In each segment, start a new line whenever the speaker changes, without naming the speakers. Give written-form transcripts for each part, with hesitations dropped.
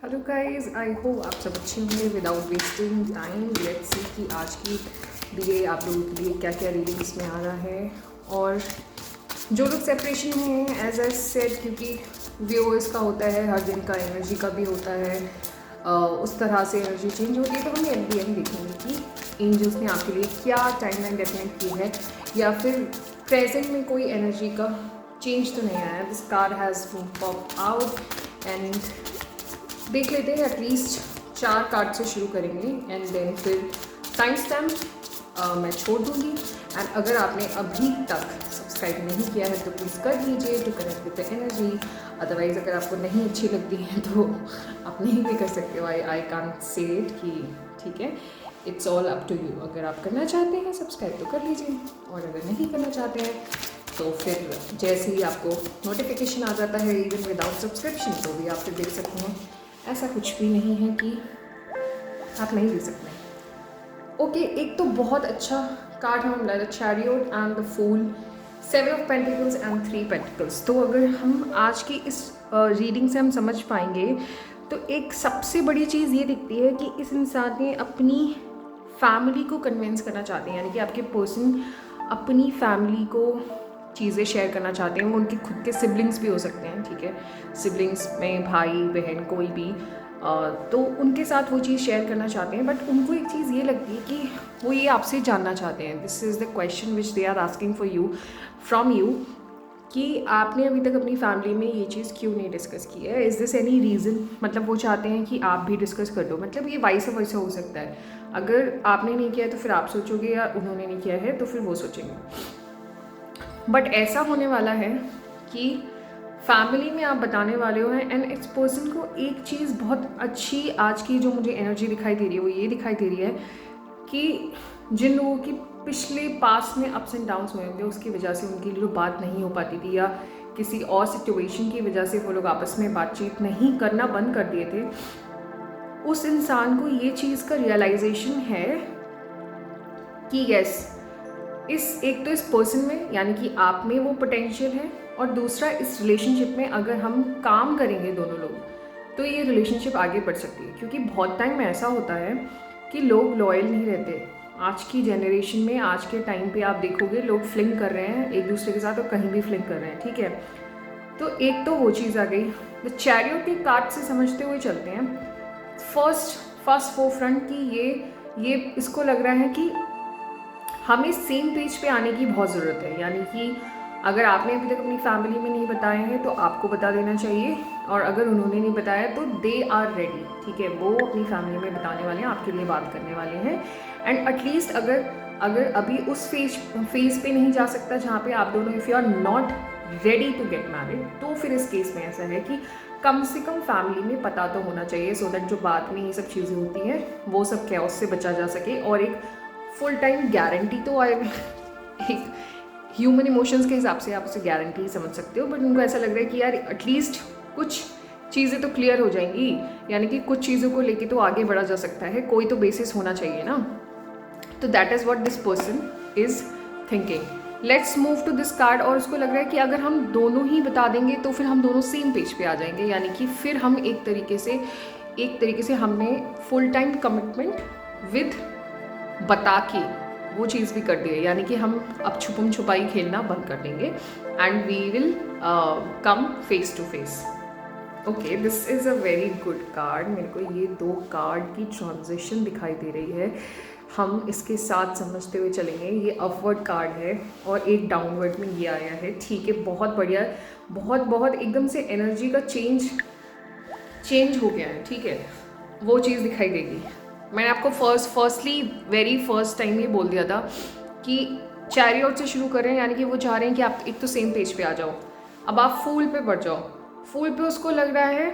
Hello guys, I hope आप सब अच्छे होंगे। Without wasting time let's see कि आज की लिए आप लोगों के लिए क्या क्या रीडिंग्स में आ रहा है। और जो लोग सेपरेशन में हैं, एज आई सेड, क्योंकि व्यूअर्स का होता है, हर दिन का एनर्जी का भी होता है, उस तरह से एनर्जी चेंज होती है। तो हम एट द एंड देखेंगे कि एंजल्स ने आपके लिए क्या टाइमलाइन डेफिनेट की है, या फिर प्रेजेंट में कोई एनर्जी का चेंज तो नहीं आया। This card has pop out and देख लेते हैं। एटलीस्ट 4 कार्ड से शुरू करेंगे एंड देन फिर टाइम स्टैम्प मैं छोड़ दूँगी। एंड अगर आपने अभी तक सब्सक्राइब नहीं किया है तो प्लीज़ कर लीजिए to connect with the energy. Otherwise अगर आपको नहीं अच्छी लगती है तो आप नहीं भी कर सकते हो। आई कांट से इट कि ठीक है, it's all up to you. अगर आप करना चाहते हैं सब्सक्राइब तो कर लीजिए, और अगर नहीं करना चाहते हैं तो फिर जैसे ही आपको नोटिफिकेशन आ जाता है इवन विदाउट सब्सक्रिप्शन तो भी आप फिर देख सकते हैं। ऐसा कुछ भी नहीं है कि आप नहीं देख सकते। ओके, एक तो बहुत अच्छा कार्ड है हमारा, the chariot and the fool, 7 of pentacles and 3 pentacles. तो अगर हम आज की इस रीडिंग से हम समझ पाएंगे तो एक सबसे बड़ी चीज़ ये दिखती है कि इस इंसान ने अपनी फैमिली को कन्विंस करना चाहते हैं, यानी कि आपके पर्सन अपनी फैमिली को चीज़ें शेयर करना चाहते हैं। वो उनके खुद के सिबलिंग्स भी हो सकते हैं, ठीक है, सिबलिंग्स में भाई बहन कोई भी, तो उनके साथ वो चीज़ शेयर करना चाहते हैं। बट उनको एक चीज़ ये लगती है कि वो ये आपसे जानना चाहते हैं। This is the question which they are asking for you, from you, कि आपने अभी तक अपनी फैमिली में ये चीज़ क्यों नहीं डिस्कस की है। इज़ दिस एनी रीज़न, मतलब वो चाहते हैं कि आप भी डिस्कस कर दो। मतलब ये वाइस वर्सा हो सकता है। अगर आपने नहीं किया है तो फिर आप सोचोगे, या उन्होंने नहीं किया है तो फिर वो सोचेंगे। बट ऐसा होने वाला है कि फैमिली में आप बताने वाले हो हैं, एंड इस पर्सन को एक चीज़ बहुत अच्छी आज की जो मुझे एनर्जी दिखाई दे रही है वो ये दिखाई दे रही है कि जिन लोगों की पिछले पास में अप्स एंड डाउन्स हुए होंगे उसकी वजह से उनकी जो बात नहीं हो पाती थी, या किसी और सिचुएशन की वजह से वो लोग आपस में बातचीत नहीं करना बंद कर दिए थे, उस इंसान को ये चीज़ का रियलाइजेशन है कि यस, एक तो इस पर्सन में यानी कि आप में वो पोटेंशियल है, और दूसरा इस रिलेशनशिप में अगर हम काम करेंगे दोनों लोग तो ये रिलेशनशिप आगे बढ़ सकती है। क्योंकि बहुत टाइम में ऐसा होता है कि लोग लॉयल नहीं रहते। आज की जनरेशन में, आज के टाइम पे आप देखोगे लोग फ्लिंग कर रहे हैं एक दूसरे के साथ, और कहीं भी फ्लिंग कर रहे हैं, ठीक है। तो एक तो वो चीज़ आ गई। द चैरियट के कार्ड से समझते हुए चलते हैं। फर्स्ट फोरफ्रंट की ये इसको लग रहा है कि हमें सेम पेज पे आने की बहुत ज़रूरत है। यानी कि अगर आपने अभी तक अपनी फैमिली में नहीं बताया है तो आपको बता देना चाहिए, और अगर उन्होंने नहीं बताया तो दे आर रेडी, ठीक है, वो अपनी फैमिली में बताने वाले हैं, आपके लिए बात करने वाले हैं। एंड एटलीस्ट अगर अभी उस फेज पे नहीं जा सकता जहाँ पे आप दोनों, if you are not ready to get married, तो फिर इस केस में ऐसा है कि कम से कम फैमिली में पता तो होना चाहिए, सो दैट जो बाद में ये सब चीज़ें होती हैं वो सब कैओस से बचा जा सके। और एक फुल टाइम गारंटी तो आए, एक ह्यूमन इमोशंस के हिसाब से आप उसे गारंटी ही समझ सकते हो, बट उनको ऐसा लग रहा है कि यार एटलीस्ट कुछ चीज़ें तो क्लियर हो जाएंगी, यानी कि कुछ चीज़ों को लेके तो आगे बढ़ा जा सकता है, कोई तो बेसिस होना चाहिए ना। तो that is what this person is thinking. Let's move to this card. और उसको लग रहा है कि अगर हम दोनों ही बता देंगे तो फिर हम दोनों सेम पेज पे आ जाएंगे, यानी कि फिर हम एक तरीके से हमने फुल टाइम कमिटमेंट विद बता के वो चीज़ भी कर दी है। यानी कि हम अब छुपम छुपाई खेलना बंद कर देंगे and we will come face to face. Okay, this is a very good card. मेरे को ये 2 कार्ड की ट्रांजिशन दिखाई दे रही है, हम इसके साथ समझते हुए चलेंगे। ये अपवर्ड कार्ड है और एक डाउनवर्ड में ये आया है, ठीक है, बहुत बढ़िया, बहुत एकदम से एनर्जी का चेंज हो गया है, ठीक है, वो चीज़ दिखाई देगी। मैंने आपको फर्स्टली वेरी फर्स्ट टाइम ये बोल दिया था कि चैरियट से शुरू कर रहे हैं, यानी कि वो चाह रहे हैं कि आप एक तो सेम पेज पे आ जाओ। अब आप फूल पे बढ़ जाओ। फूल पे उसको लग रहा है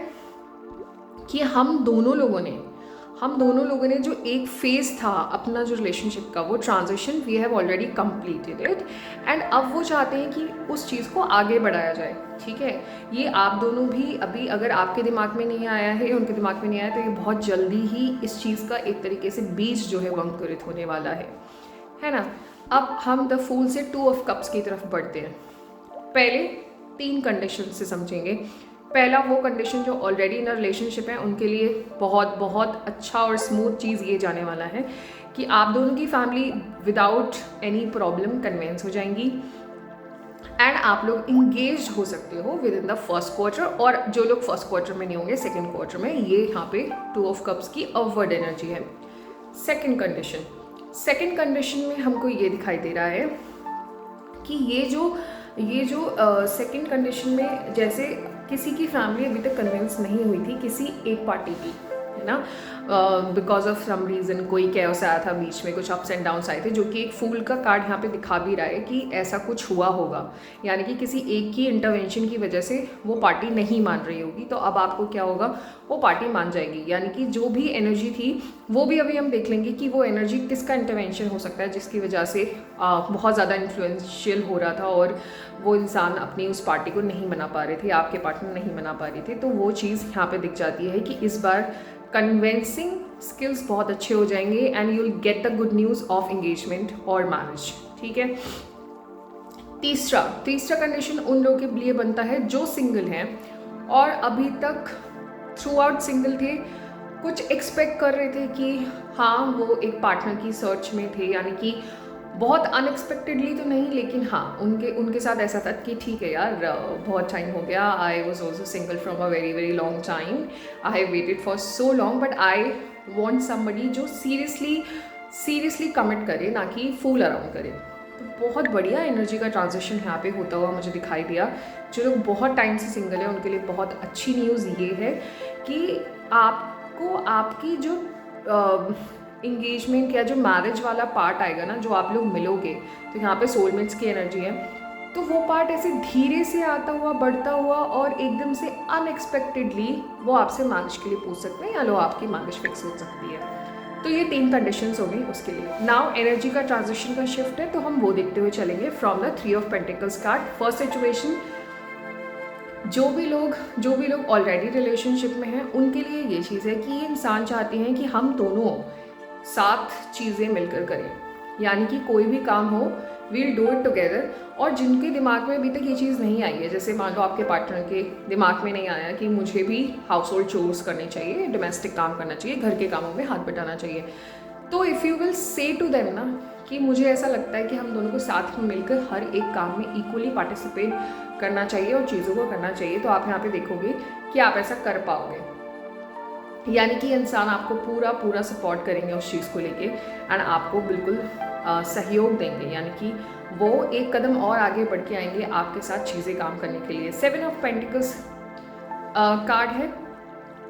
कि हम दोनों लोगों ने जो एक फेज था अपना जो रिलेशनशिप का, वो transition we have already completed it, and अब वो चाहते हैं कि उस चीज़ को आगे बढ़ाया जाए, ठीक है। ये आप दोनों भी अभी, अगर आपके दिमाग में नहीं आया है, उनके दिमाग में नहीं आया, तो ये बहुत जल्दी ही इस चीज़ का एक तरीके से बीज जो है वो अंकुरित होने वाला है ना। अब हम द फूल से 2 ऑफ कप्स की तरफ बढ़ते हैं। पहले 3 कंडीशन से समझेंगे पहला वो कंडीशन जो ऑलरेडी इन अ रिलेशनशिप है उनके लिए बहुत बहुत अच्छा और स्मूथ चीज़ ये जाने वाला है कि आप दोनों की family without any problem convince हो जाएंगी एंड आप लोग इंगेज हो सकते हो within the first quarter. और जो लोग फर्स्ट क्वार्टर में नहीं होंगे सेकेंड क्वार्टर में, ये यहाँ पे 2 ऑफ कप्स की अपवर्ड एनर्जी है। सेकेंड कंडीशन में हमको ये दिखाई दे रहा है कि ये जो सेकेंड कंडीशन में जैसे किसी की फैमिली अभी तक कन्विंस नहीं हुई थी किसी एक पार्टी की, है ना, बिकॉज ऑफ सम रीज़न कोई कैओस आया था बीच में, कुछ अप्स एंड डाउन्स आए थे, जो कि एक फूल का कार्ड यहाँ पे दिखा भी रहा है कि ऐसा कुछ हुआ होगा, यानी कि किसी एक की इंटरवेंशन की वजह से वो पार्टी नहीं मान रही होगी। तो अब आपको क्या होगा, वो पार्टी मान जाएगी, यानी कि जो भी एनर्जी थी वो भी अभी हम देख लेंगे कि वो एनर्जी किसका इंटरवेंशन हो सकता है जिसकी वजह से बहुत ज़्यादा इन्फ्लुएंशियल हो रहा था और वो इंसान अपनी उस पार्टी को नहीं मना पा रहे थे, आपके पार्टनर नहीं मना पा रहे थे। तो वो चीज़ यहाँ पे दिख जाती है कि इस बार कन्वेंसिंग स्किल्स बहुत अच्छे हो जाएंगे and you will get the good news of engagement और मैरिज। ठीक है। तीसरा कंडीशन उन लोगों के लिए बनता है जो सिंगल हैं और अभी तक थ्रू आउट सिंगल थे, कुछ एक्सपेक्ट कर रहे थे कि हाँ वो एक पार्टनर की सर्च में थे, यानी कि बहुत अनएक्सपेक्टेडली तो नहीं, लेकिन हाँ उनके साथ ऐसा था कि ठीक है यार बहुत टाइम हो गया, I was also single from a very very long time, I have waited for so long, but I want somebody जो सीरियसली कमिट करे, ना कि फूल अराउंड करे। तो बहुत बढ़िया एनर्जी का ट्रांजिशन यहाँ पे होता हुआ मुझे दिखाई दिया। जो लोग बहुत टाइम से सिंगल हैं उनके लिए बहुत अच्छी न्यूज़ ये है कि आपको आपकी जो इंगेजमेंट या जो मैरिज वाला पार्ट आएगा ना, जो आप लोग मिलोगे, तो यहाँ पे सोलमेट्स की एनर्जी है, तो वो पार्ट ऐसे धीरे से आता हुआ बढ़ता हुआ और एकदम से अनएक्सपेक्टेडली वो आपसे मैरिज के लिए पूछ सकते हैं या लो आपकी मैरिज फिक्स हो सकती है। तो ये 3 कंडीशंस हो गई उसके लिए। नाउ एनर्जी का ट्रांजिशन का शिफ्ट है, तो हम वो देखते हुए चलेंगे from the 3 of pentacles card. First situation, जो भी लोग ऑलरेडी रिलेशनशिप में हैं उनके लिए ये चीज़ है कि ये इंसान चाहते हैं कि हम दोनों साथ चीज़ें मिलकर करें, यानी कि कोई भी काम हो वील डू इट टुगेदर। और जिनके दिमाग में अभी तक ये चीज़ नहीं आई है, जैसे मान लो आपके पार्टनर के दिमाग में नहीं आया कि मुझे भी हाउस होल्ड चोर्स करने चाहिए, डोमेस्टिक काम करना चाहिए, घर के कामों में हाथ बटाना चाहिए, तो if you will say to them ना कि मुझे ऐसा लगता है कि हम दोनों को साथ में मिलकर हर एक काम में इक्वली पार्टिसिपेट करना चाहिए और चीज़ों को करना चाहिए, तो आप यहाँ पे देखोगे कि आप ऐसा कर पाओगे, यानी कि इंसान आपको पूरा सपोर्ट करेंगे उस चीज़ को लेके एंड आपको बिल्कुल सहयोग देंगे, यानी कि वो एक कदम और आगे बढ़ के आएंगे आपके साथ चीज़ें काम करने के लिए। 7 ऑफ पेंटिकल्स कार्ड है।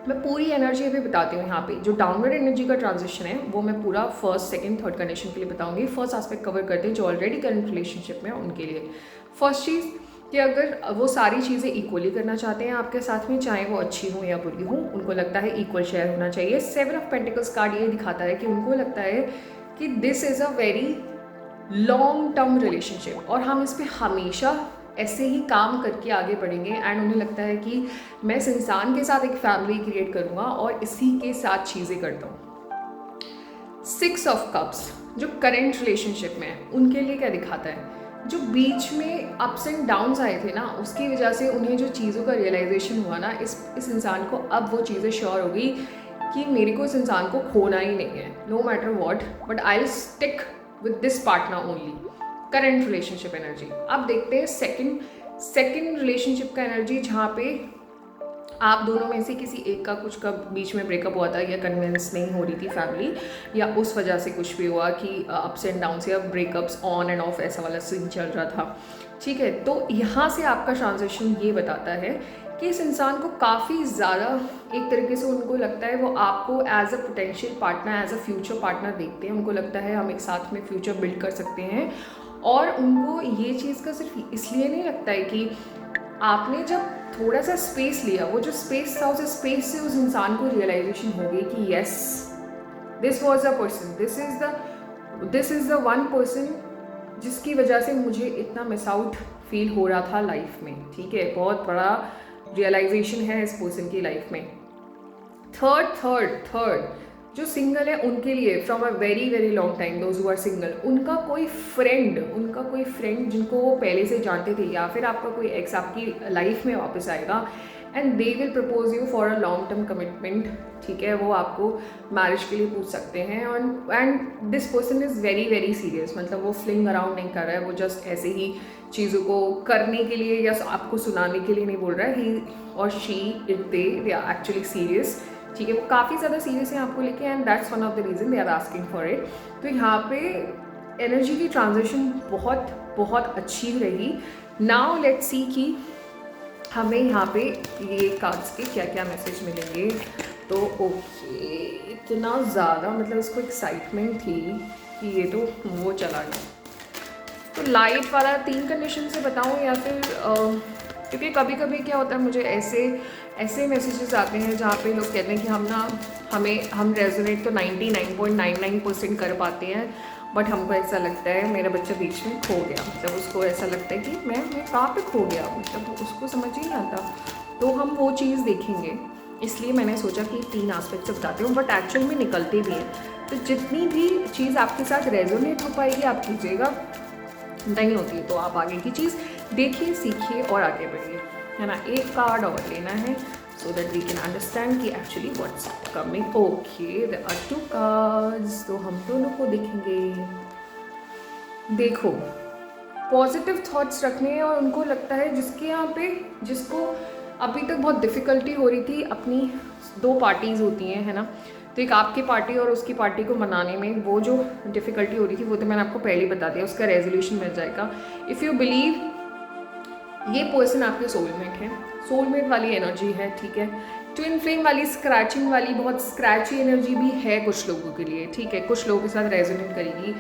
मैं पूरी एनर्जी अभी बताती हूँ। यहाँ पे जो डाउनवर्ड एनर्जी का ट्रांजिशन है वो मैं पूरा फर्स्ट सेकंड थर्ड कंडीशन के लिए बताऊंगी। फर्स्ट एस्पेक्ट कवर करते हैं जो ऑलरेडी करंट रिलेशनशिप में उनके लिए। फर्स्ट चीज़ कि अगर वो सारी चीज़ें इक्वली करना चाहते हैं आपके साथ में, चाहे वो अच्छी हो या बुरी हो, उनको लगता है इक्वल शेयर होना चाहिए। 7 ऑफ पेंटिकल्स कार्ड ये दिखाता है कि उनको लगता है कि this is a very long term relationship और हम इस पर हमेशा ऐसे ही काम करके आगे बढ़ेंगे एंड उन्हें लगता है कि मैं इस इंसान के साथ एक फैमिली क्रिएट करूँगा और इसी के साथ चीज़ें करता हूँ। 6 ऑफ कप्स जो करेंट रिलेशनशिप में है उनके लिए क्या दिखाता है, जो बीच में अप्स एंड डाउन्स आए थे ना, उसकी वजह से उन्हें जो चीज़ों का रियलाइजेशन हुआ ना, इस इंसान को अब वो चीज़ें श्योर हो गई कि मेरे को इस इंसान को खोना ही नहीं है, no matter what, but I will stick with this partner only. Current relationship energy. अब देखते हैं सेकंड रिलेशनशिप का एनर्जी, जहाँ पे आप दोनों में से किसी एक का कुछ का बीच में ब्रेकअप हुआ था या कन्विंस नहीं हो रही थी फैमिली, या उस वजह से कुछ भी हुआ कि अप्स एंड डाउन्स या ब्रेकअप्स ऑन एंड ऑफ ऐसा वाला सीन चल रहा था। ठीक है, तो यहाँ से आपका ट्रांजेक्शन ये बताता है कि इस इंसान को काफ़ी ज़्यादा एक तरीके से उनको लगता है वो आपको as a potential partner, as a future partner देखते हैं। उनको लगता है हम एक साथ में फ्यूचर बिल्ड कर सकते हैं और उनको ये चीज़ का सिर्फ इसलिए नहीं लगता है कि आपने जब थोड़ा सा स्पेस लिया, वो जो स्पेस था उस स्पेस से उस इंसान को रियलाइजेशन हो गई कि yes this was a person, this is the one person जिसकी वजह से मुझे इतना मिस आउट फील हो रहा था लाइफ में। ठीक है, बहुत बड़ा रियलाइजेशन है इस पर्सन की लाइफ में। थर्ड जो सिंगल है उनके लिए from a very very long time, those who are single, उनका कोई फ्रेंड जिनको वो पहले से जानते थे, या फिर आपका कोई एक्स आपकी लाइफ में वापस आएगा and they will propose you for a long term commitment, ठीक है। वो आपको मैरिज के लिए पूछ सकते हैं। And this person is very very serious, मतलब वो फ्लिंग अराउंड नहीं कर रहा है, वो जस्ट ऐसे ही चीज़ों को करने के लिए या आपको सुनाने के लिए नहीं बोल रहा है। ही और she it they are actually serious, ठीक है। वो काफ़ी ज़्यादा सीरियस है आपको लेके, and that's one of the reason they are asking for it. तो यहाँ पे एनर्जी की ट्रांजिशन बहुत बहुत अच्छी रही। नाउ लेट्स सी कि हमें यहाँ पे ये कार्ड्स के क्या क्या मैसेज मिलेंगे। तो ओके, इतना ज़्यादा मतलब इसको एक्साइटमेंट थी कि ये तो वो चला गया। तो लाइट वाला 3 कंडीशन से बताऊँ या फिर क्योंकि कभी कभी क्या होता है, मुझे ऐसे मैसेजेस आते हैं जहाँ पे लोग कहते हैं कि हम रेजोनेट तो 99.99% कर पाते हैं, बट हमको ऐसा लगता है मेरा बच्चा बीच में खो गया, मतलब उसको ऐसा लगता है कि मैं कहाँ पे खो गया, मतलब उसको समझ ही नहीं आता। तो हम वो चीज़ देखेंगे, इसलिए मैंने सोचा कि 3 एस्पेक्ट से बताती हूँ, बट एक्चुअल में निकलते भी हैं। तो जितनी भी चीज़ आपके साथ रेजोनेट हो पाएगी आप कीजिएगा, नहीं होती है तो आप आगे की चीज़ देखिए, सीखिए और आगे बढ़िए, है ना। एक कार्ड और लेना है so that we can understand कि actually what's coming. Okay, there are 2 cards, तो हम दोनों को देखेंगे। देखो, पॉजिटिव थॉट्स रखने हैं और उनको लगता है जिसको अभी तक बहुत डिफ़िकल्टी हो रही थी, अपनी 2 पार्टीज़ होती हैं, है ना। तो एक आपकी पार्टी और उसकी पार्टी को मनाने में वो जो डिफ़िकल्टी हो रही थी वो तो मैंने आपको पहले ही बता दिया, उसका रेजोल्यूशन मिल जाएगा। इफ़ यू बिलीव ये पर्सन आपके सोलमेट है, सोलमेट वाली एनर्जी है, ठीक है। ट्विन फ्लेम वाली स्क्रैचिंग वाली बहुत स्क्रैची एनर्जी भी है कुछ लोगों के लिए, ठीक है। कुछ लोगों के साथ रेजोनेट करेगी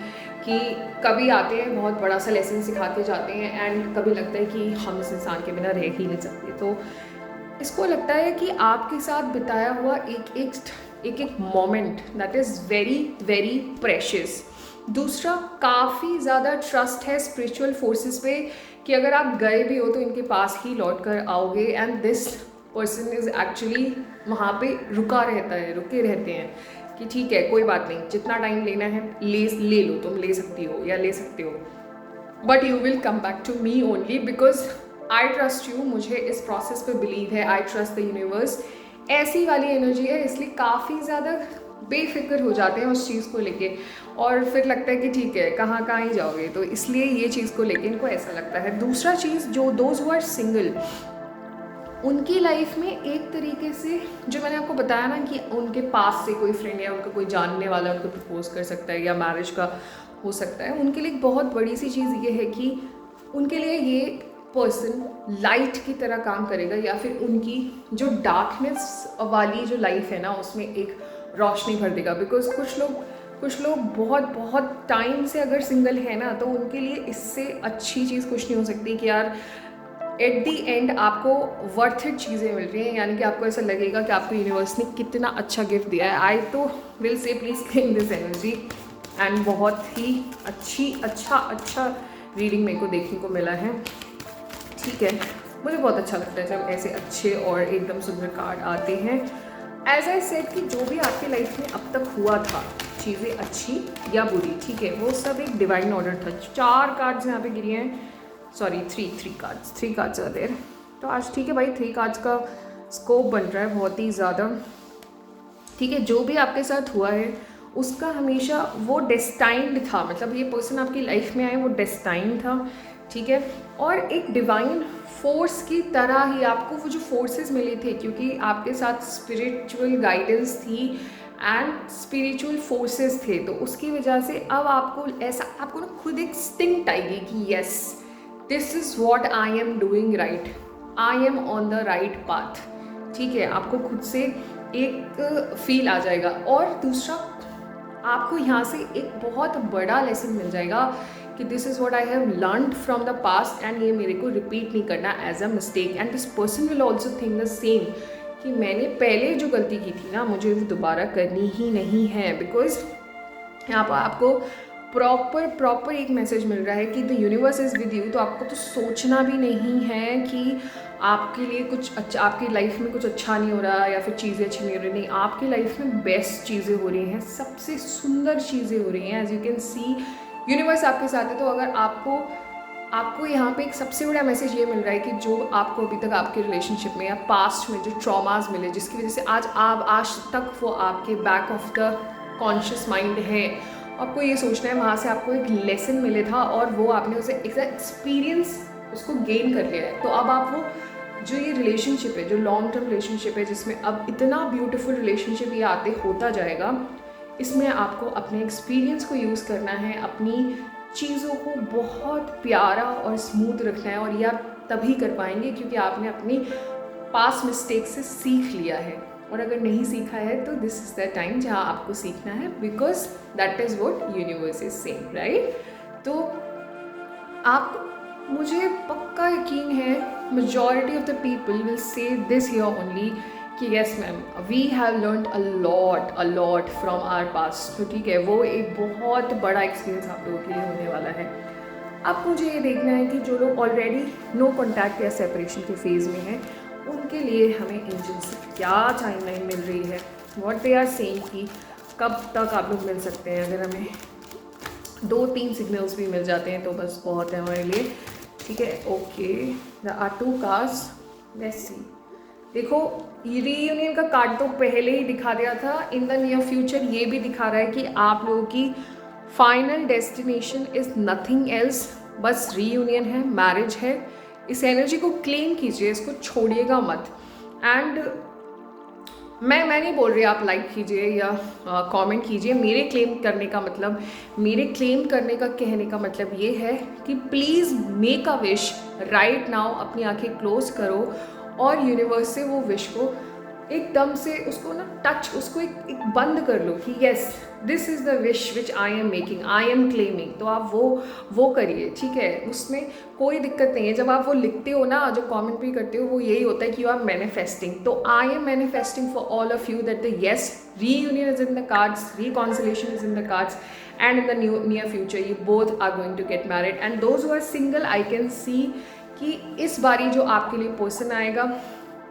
कि कभी आते हैं बहुत बड़ा सा लेसन सिखा के जाते हैं, एंड कभी लगता है कि हम इस इंसान के बिना रह ही नहीं सकते। तो इसको लगता है कि आपके साथ बिताया हुआ एक moment that is very very precious. दूसरा, काफ़ी ज़्यादा ट्रस्ट है स्पिरिचुअल फोर्सेस पे कि अगर आप गए भी हो तो इनके पास ही लौट कर आओगे, and this person is actually वहाँ पे रुके रहते हैं कि ठीक है कोई बात नहीं, जितना टाइम लेना है ले लो, तुम ले सकती हो या ले सकते हो, but you will come back to me only because I trust you. मुझे इस प्रोसेस पे बिलीव है, आई ट्रस्ट द यूनिवर्स। ऐसी वाली एनर्जी है, इसलिए काफ़ी ज़्यादा बेफिक्र हो जाते हैं उस चीज़ को लेके, और फिर लगता है कि ठीक है कहाँ ही जाओगे, तो इसलिए ये चीज़ को लेके इनको ऐसा लगता है। दूसरा चीज़, जो दोज हु आर सिंगल, उनकी लाइफ में एक तरीके से जो मैंने आपको बताया ना कि उनके पास से कोई फ्रेंड या उनका कोई जानने वाला उनको प्रपोज कर सकता है या मैरिज का हो सकता है, उनके लिए एक बहुत बड़ी सी चीज़ ये है कि उनके लिए ये पर्सन लाइट की तरह काम करेगा, या फिर उनकी जो डार्कनेस वाली जो लाइफ है ना उसमें एक रोशनी भर देगा। बिकॉज कुछ लोग बहुत टाइम से अगर सिंगल है ना, तो उनके लिए इससे अच्छी चीज़ कुछ नहीं हो सकती कि यार एट दी एंड आपको वर्थ इट चीज़ें मिल रही हैं, यानी कि आपको ऐसा लगेगा कि आपको यूनिवर्स ने कितना अच्छा गिफ्ट दिया है। आई तो will say please claim this energy, and बहुत ही अच्छा रीडिंग मेरे को देखने को मिला है, ठीक है। मुझे बहुत अच्छा लगता है जब ऐसे अच्छे और एकदम सुंदर कार्ड आते हैं। एज आई सेड कि जो भी आपकी लाइफ में अब तक हुआ था, चीज़ें अच्छी या बुरी, ठीक है, वो सब एक डिवाइन ऑर्डर था। 4 कार्ड्स यहाँ पे गिरी हैं, सॉरी 3 कार्ड्स आर देयर। तो आज ठीक है भाई, 3 कार्ड्स का स्कोप बन रहा है बहुत ही ज़्यादा, ठीक है। जो भी आपके साथ हुआ है उसका हमेशा वो डेस्टाइंड था, मतलब ये पर्सन आपकी लाइफ में आए वो डेस्टाइंड था, ठीक है। और एक डिवाइन फोर्स की तरह ही आपको वो जो फोर्सेस मिले थे, क्योंकि आपके साथ स्पिरिचुअल गाइडेंस थी एंड स्पिरिचुअल फोर्सेस थे, तो उसकी वजह से अब आपको ना खुद एक स्टिंक्ट आएगी कि yes this is what I am doing right, I am on the right path, ठीक है। आपको खुद से एक फील आ जाएगा। और दूसरा, आपको यहाँ से एक बहुत बड़ा लेसन मिल जाएगा कि this is what I have learned from the past, and ये मेरे को रिपीट नहीं करना as a mistake. And this person will also think the same कि मैंने पहले जो गलती की थी ना, मुझे वो दोबारा करनी ही नहीं है। बिकॉज यहाँ पर आपको प्रॉपर एक मैसेज मिल रहा है कि the universe is with you. तो आपको तो सोचना भी नहीं है कि आपके लिए कुछ अच्छा, आपकी लाइफ में कुछ अच्छा नहीं हो रहा या फिर चीज़ें अच्छी नहीं हो रही, नहीं, आपकी लाइफ में बेस्ट चीज़ें हो रही हैं, सबसे सुंदर चीज़ें हो रही हैं। As you can see universe आपके साथ है। तो अगर आपको आपको यहाँ पे एक सबसे बड़ा मैसेज ये मिल रहा है कि जो आपको अभी तक आपके रिलेशनशिप में या पास्ट में जो ट्रॉमास मिले, जिसकी वजह से आज तक वो आपके back of the conscious mind है, आपको ये सोचना है वहाँ से आपको एक लेसन मिले था और वो आपने उसे एक एक्सपीरियंस उसको गेन कर लिया है। तो अब आप वो जो ये रिलेशनशिप है, जो लॉन्ग टर्म रिलेशनशिप है, जिसमें अब इतना ब्यूटीफुल रिलेशनशिप ये आते होता जाएगा, इसमें आपको अपने एक्सपीरियंस को यूज़ करना है, अपनी चीज़ों को बहुत प्यारा और स्मूथ रखना है। और ये आप तभी कर पाएंगे क्योंकि आपने अपनी पास्ट मिस्टेक से सीख लिया है। और अगर नहीं सीखा है तो दिस इज़ द टाइम जहाँ आपको सीखना है, because that is what universe is saying, right. तो आप, मुझे पक्का यकीन है majority of the people will say this here only कि yes ma'am, we have learned a lot from our past. तो ठीक है, वो एक बहुत बड़ा एक्सपीरियंस आप लोगों के लिए होने वाला है। अब मुझे ये देखना है कि जो लोग ऑलरेडी नो कॉन्टैक्ट या सेपरेशन के फेज़ में हैं, उनके लिए हमें एंजल से क्या टाइमलाइन मिल रही है, व्हाट दे आर सेइंग कि कब तक आप लोग मिल सकते हैं। अगर हमें 2-3 सिग्नल्स भी मिल जाते हैं तो बस बहुत है हमारे लिए, ठीक है। Okay, the are 2 cards, let's see. देखो, रीयूनियन का कार्ड तो पहले ही दिखा दिया था। इन द नियर फ्यूचर ये भी दिखा रहा है कि आप लोगों की final destination is nothing else, बस रीयूनियन है, मैरिज है। इस एनर्जी को क्लेम कीजिए, इसको छोड़िएगा मत। एंड मैं नहीं बोल रही आप लाइक कीजिए या कमेंट कीजिए। मेरे क्लेम करने का मतलब, मेरे क्लेम करने का कहने का मतलब ये है कि please make a wish right now. अपनी आंखें क्लोज करो और यूनिवर्स से वो विश को एकदम से उसको ना टच, उसको एक बंद कर लो कि yes this is the wish which I am making, I am claiming. तो आप वो करिए, ठीक है। उसमें कोई दिक्कत नहीं है। जब आप वो लिखते हो ना, जो कमेंट भी करते हो, वो यही होता है कि यू आर मैनिफेस्टिंग। तो I am manifesting for all of you that the yes reunion is in the cards, reconciliation is in the cards, and in the near future you both are going to get married. And those who are single, I can see कि इस बारी जो आपके लिए person आएगा,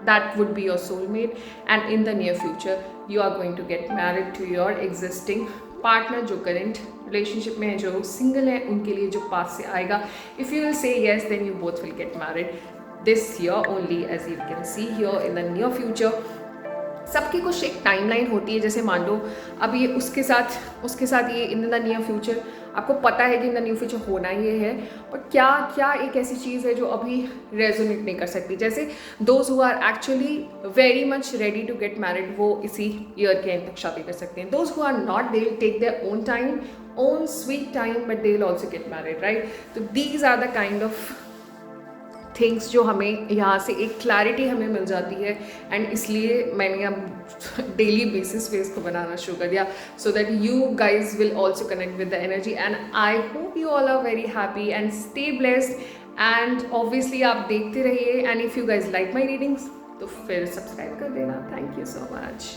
that would be your soulmate, and in the near future you are going to get married to your existing partner जो current relationship में है। जो single है उनके लिए जो पास से आएगा, if you will say yes then you both will get married this year only, as you can see here in the near future। सबकी कुछ एक टाइमलाइन होती है। जैसे मान लो अब ये उसके साथ ये इन द नियर फ्यूचर, आपको पता है कि इन द नियर फ्यूचर होना ये है, और क्या एक ऐसी चीज़ है जो अभी रेजोनेट नहीं कर सकती। जैसे those who are actually very much ready to get married, वो इसी ईयर के एंड तक शादी कर सकते हैं। Those who are not, they will take their own time, own sweet time, but they will also get married, right. तो these are the kind of things जो हमें यहाँ से एक क्लैरिटी हमें मिल जाती है। एंड इसलिए मैंने अब डेली बेसिस पे इसको बनाना शुरू कर दिया, so that you guys will also connect with the energy. And I hope you all are very happy and stay blessed. And obviously आप देखते रहिए, and if you guys like my readings तो फिर सब्सक्राइब कर देना। Thank you so much.